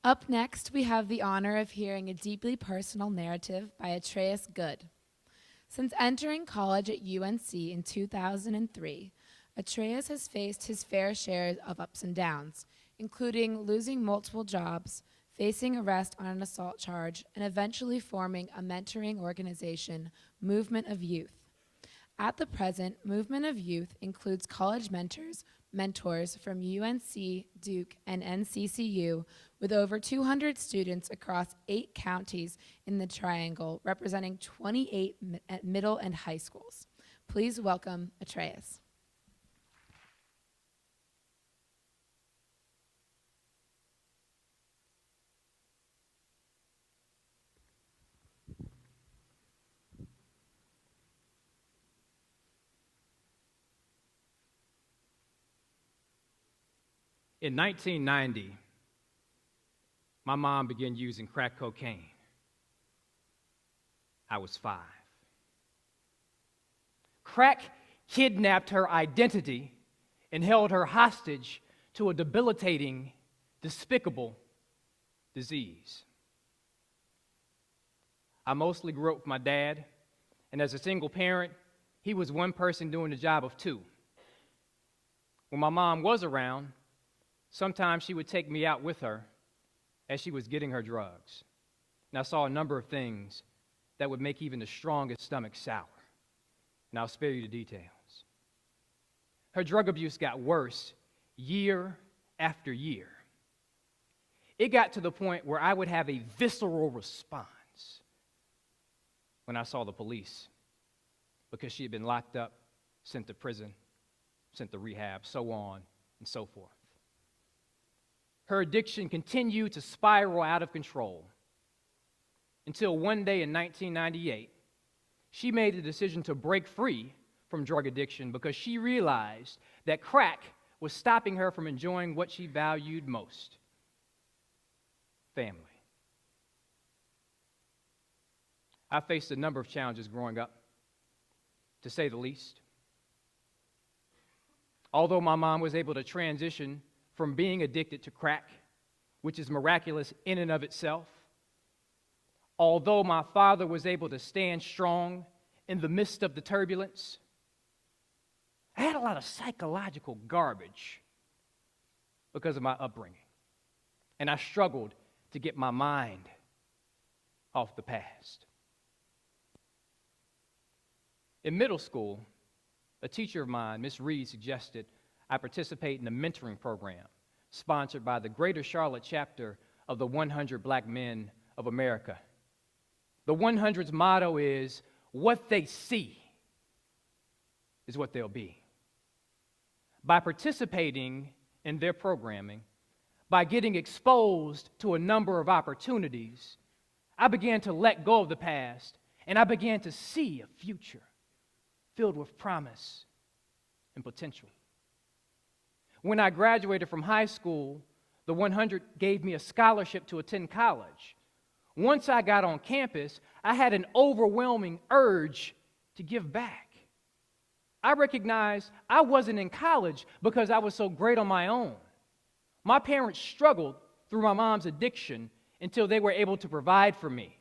Up next, we have the honor of hearing a deeply personal narrative by Atrayus Goode. Since entering college at UNC in 2003, Atrayus has faced his fair share of ups and downs, including losing multiple jobs, facing arrest on an assault charge, and eventually forming a mentoring organization, Movement of Youth. At the present, Movement of Youth includes college mentors from UNC, Duke, and NCCU, with over 200 students across 8 counties in the Triangle, representing 28 middle and high schools. Please welcome Atrayus. In 1990, my mom began using crack cocaine. I was 5. Crack kidnapped her identity and held her hostage to a debilitating, despicable disease. I mostly grew up with my dad, and as a single parent, he was one person doing the job of 2. When my mom was around, sometimes she would take me out with her as she was getting her drugs. And I saw a number of things that would make even the strongest stomach sour. And I'll spare you the details. Her drug abuse got worse year after year. It got to the point where I would have a visceral response when I saw the police, because she had been locked up, sent to prison, sent to rehab, so on and so forth. Her addiction continued to spiral out of control until one day in 1998, she made the decision to break free from drug addiction because she realized that crack was stopping her from enjoying what she valued most: family. I faced a number of challenges growing up, to say the least. Although my mom was able to transition from being addicted to crack, which is miraculous in and of itself, although my father was able to stand strong in the midst of the turbulence, I had a lot of psychological garbage because of my upbringing, and I struggled to get my mind off the past. In middle school, a teacher of mine, Miss Reed, suggested I participate in a mentoring program sponsored by the Greater Charlotte chapter of the 100 Black Men of America. The 100's motto is, "What they see is what they'll be." By participating in their programming, by getting exposed to a number of opportunities, I began to let go of the past, and I began to see a future filled with promise and potential. When I graduated from high school, the 100 gave me a scholarship to attend college. Once I got on campus, I had an overwhelming urge to give back. I recognized I wasn't in college because I was so great on my own. My parents struggled through my mom's addiction until they were able to provide for me.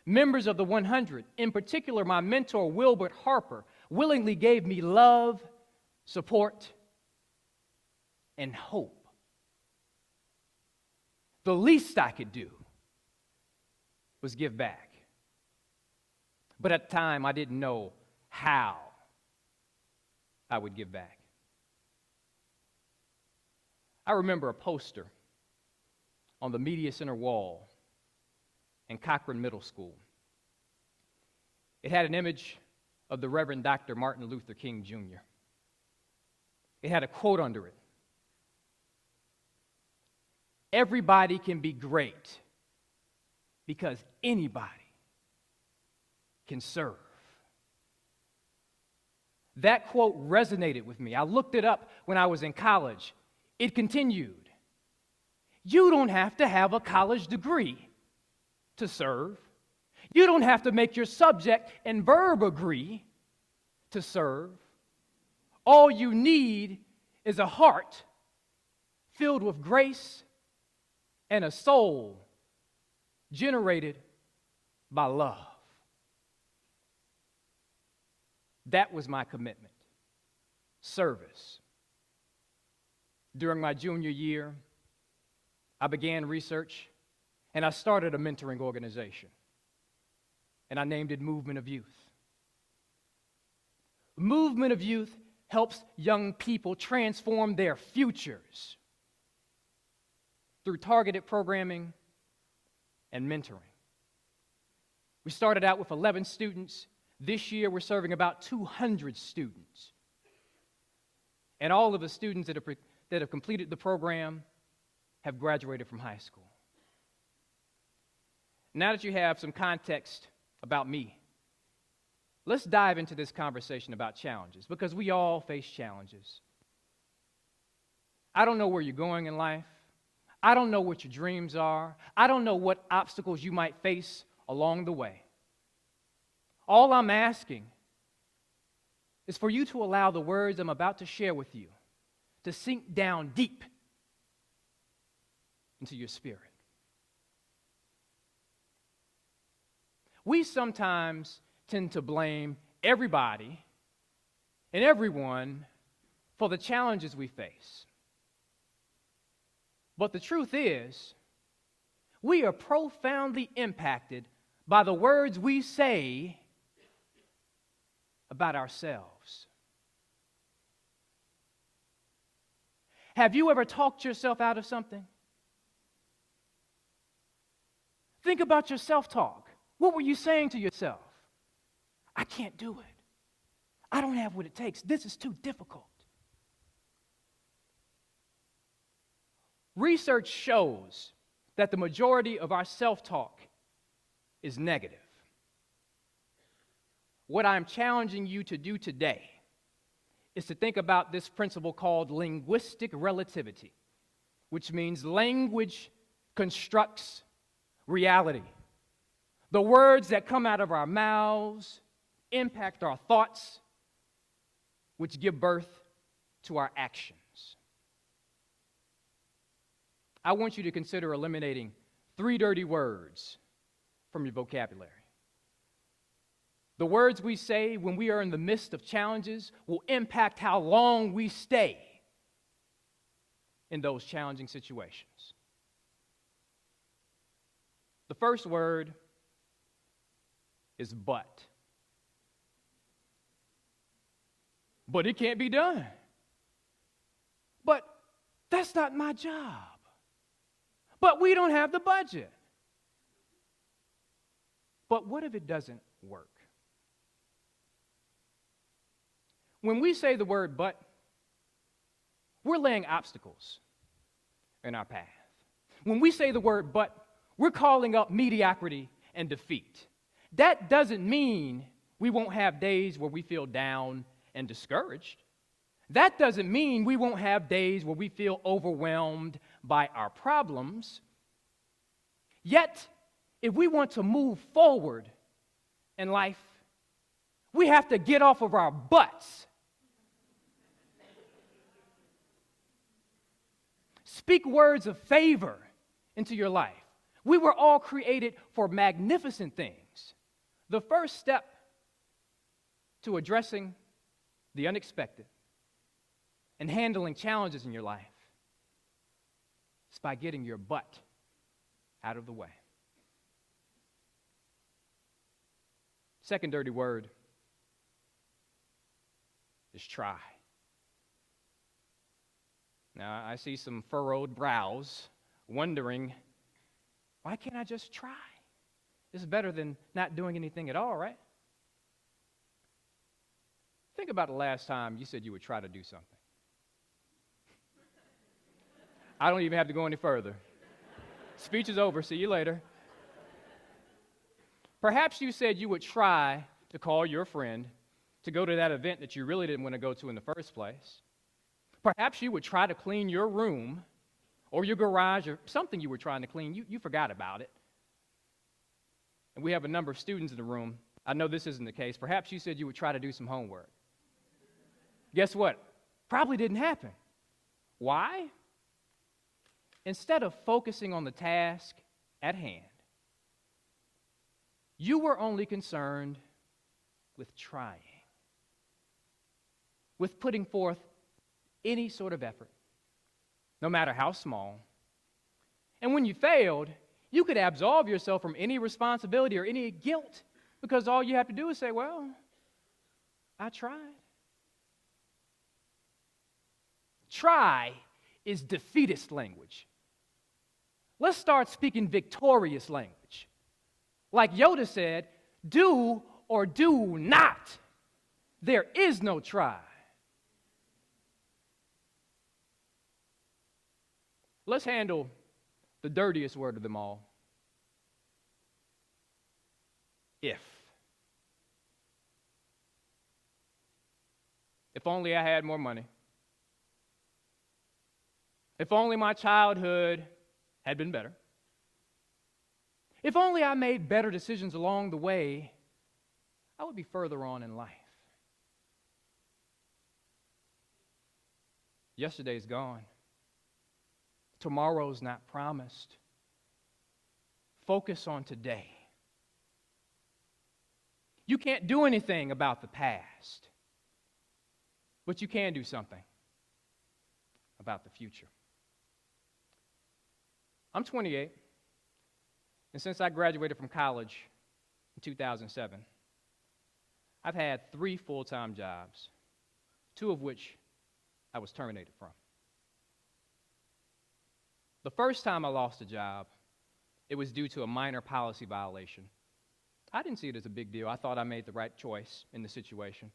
Members of the 100, in particular my mentor Wilbert Harper, willingly gave me love, support, and hope. The least I could do was give back. But at the time, I didn't know how I would give back. I remember a poster on the media center wall in Cochran Middle School. It had an image of the Reverend Dr. Martin Luther King Jr. It had a quote under it: "Everybody can be great because anybody can serve." That quote resonated with me. I looked it up when I was in college. It continued, "You don't have to have a college degree to serve. You don't have to make your subject and verb agree to serve. All you need is a heart filled with grace and a soul generated by love. That was my commitment. Service. During my junior year, I began research, and I started a mentoring organization, and I named it Movement of Youth. Movement of Youth helps young people transform their futures through targeted programming and mentoring. We started out with 11 students. This year, we're serving about 200 students. And all of the students that have completed the program have graduated from high school. Now that you have some context about me, let's dive into this conversation about challenges, because we all face challenges. I don't know where you're going in life. I don't know what your dreams are. I don't know what obstacles you might face along the way. All I'm asking is for you to allow the words I'm about to share with you to sink down deep into your spirit. We sometimes tend to blame everybody and everyone for the challenges we face. But the truth is, we are profoundly impacted by the words we say about ourselves. Have you ever talked yourself out of something? Think about your self-talk. What were you saying to yourself? I can't do it. I don't have what it takes. This is too difficult. Research shows that the majority of our self-talk is negative. What I'm challenging you to do today is to think about this principle called linguistic relativity, which means language constructs reality. The words that come out of our mouths impact our thoughts, which give birth to our actions. I want you to consider eliminating 3 dirty words from your vocabulary. The words we say when we are in the midst of challenges will impact how long we stay in those challenging situations. The first word is but. But it can't be done. But that's not my job. But we don't have the budget. But what if it doesn't work? When we say the word but, we're laying obstacles in our path. When we say the word but, we're calling up mediocrity and defeat. That doesn't mean we won't have days where we feel down and discouraged. That doesn't mean we won't have days where we feel overwhelmed by our problems. Yet, if we want to move forward in life, we have to get off of our butts. Speak words of favor into your life. We were all created for magnificent things. The first step to addressing the unexpected and handling challenges in your life is by getting your butt out of the way. Second dirty word is try. Now, I see some furrowed brows wondering, why can't I just try? This is better than not doing anything at all, right? Think about the last time you said you would try to do something. I don't even have to go any further. Speech is over. See you later. Perhaps you said you would try to call your friend to go to that event that you really didn't want to go to in the first place. Perhaps you would try to clean your room or your garage or something you were trying to clean. You forgot about it. And we have a number of students in the room. I know this isn't the case. Perhaps you said you would try to do some homework. Guess what? Probably didn't happen. Why? instead of focusing on the task at hand, you were only concerned with trying, with putting forth any sort of effort, no matter how small. And when you failed, you could absolve yourself from any responsibility or any guilt, because all you have to do is say, well, I tried. Try is defeatist language. Let's start speaking victorious language. Like Yoda said, do or do not. There is no try. Let's handle the dirtiest word of them all. If. If only I had more money. If only my childhood had been better. If only I made better decisions along the way, I would be further on in life. Yesterday's gone. Tomorrow's not promised. Focus on today. You can't do anything about the past, but you can do something about the future. I'm 28, and since I graduated from college in 2007, I've had 3 full-time jobs, 2 of which I was terminated from. The first time I lost a job, it was due to a minor policy violation. I didn't see it as a big deal. I thought I made the right choice in the situation.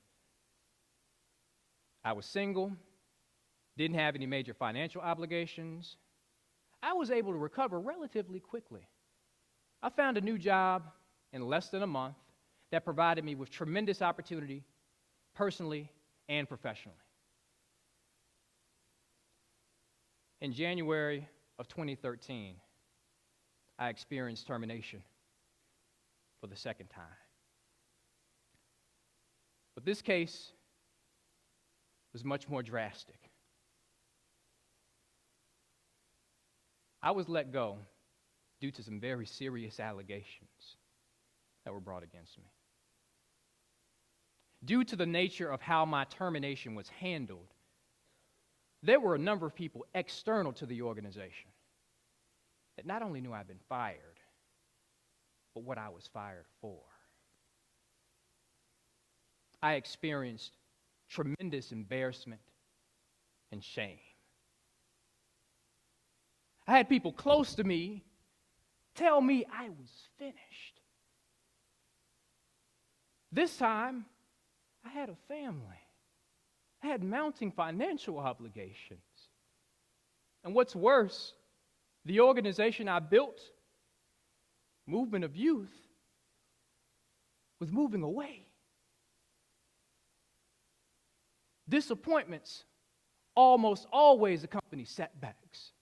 I was single, didn't have any major financial obligations. I was able to recover relatively quickly. I found a new job in less than a month that provided me with tremendous opportunity, personally and professionally. In January of 2013, I experienced termination for the second time. But this case was much more drastic. I was let go due to some very serious allegations that were brought against me. Due to the nature of how my termination was handled, there were a number of people external to the organization that not only knew I'd been fired, but what I was fired for. I experienced tremendous embarrassment and shame. I had people close to me tell me I was finished. This time, I had a family. I had mounting financial obligations. And what's worse, the organization I built, Movement of Youth, was moving away. Disappointments almost always accompany setbacks.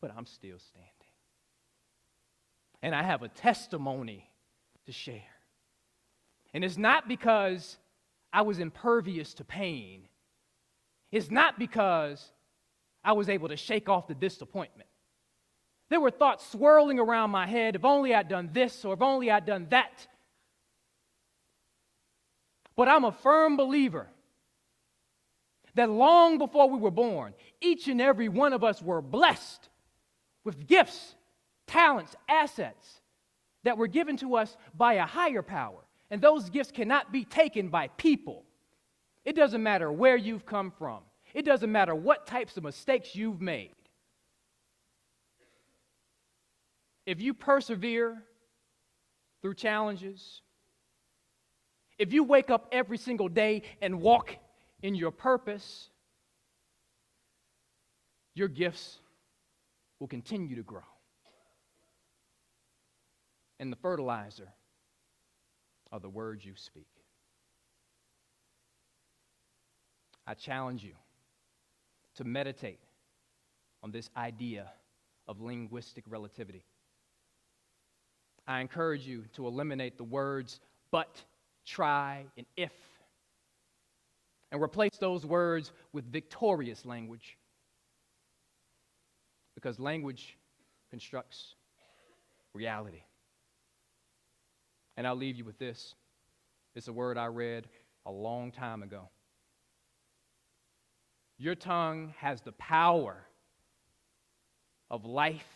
But I'm still standing. And I have a testimony to share. And it's not because I was impervious to pain. It's not because I was able to shake off the disappointment. There were thoughts swirling around my head, if only I'd done this or if only I'd done that. But I'm a firm believer that long before we were born, each and every one of us were blessed with gifts, talents, assets that were given to us by a higher power. And those gifts cannot be taken by people. It doesn't matter where you've come from. It doesn't matter what types of mistakes you've made. If you persevere through challenges, if you wake up every single day and walk in your purpose, your gifts will continue to grow. And the fertilizer are the words you speak. I challenge you to meditate on this idea of linguistic relativity. I encourage you to eliminate the words but, try, and if. and replace those words with victorious language, because language constructs reality. And I'll leave you with this. It's a word I read a long time ago. Your tongue has the power of life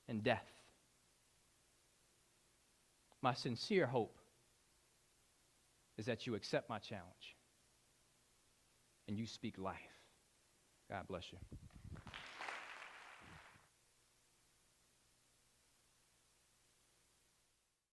and death. My sincere hope is that you accept my challenge and you speak life. God bless you.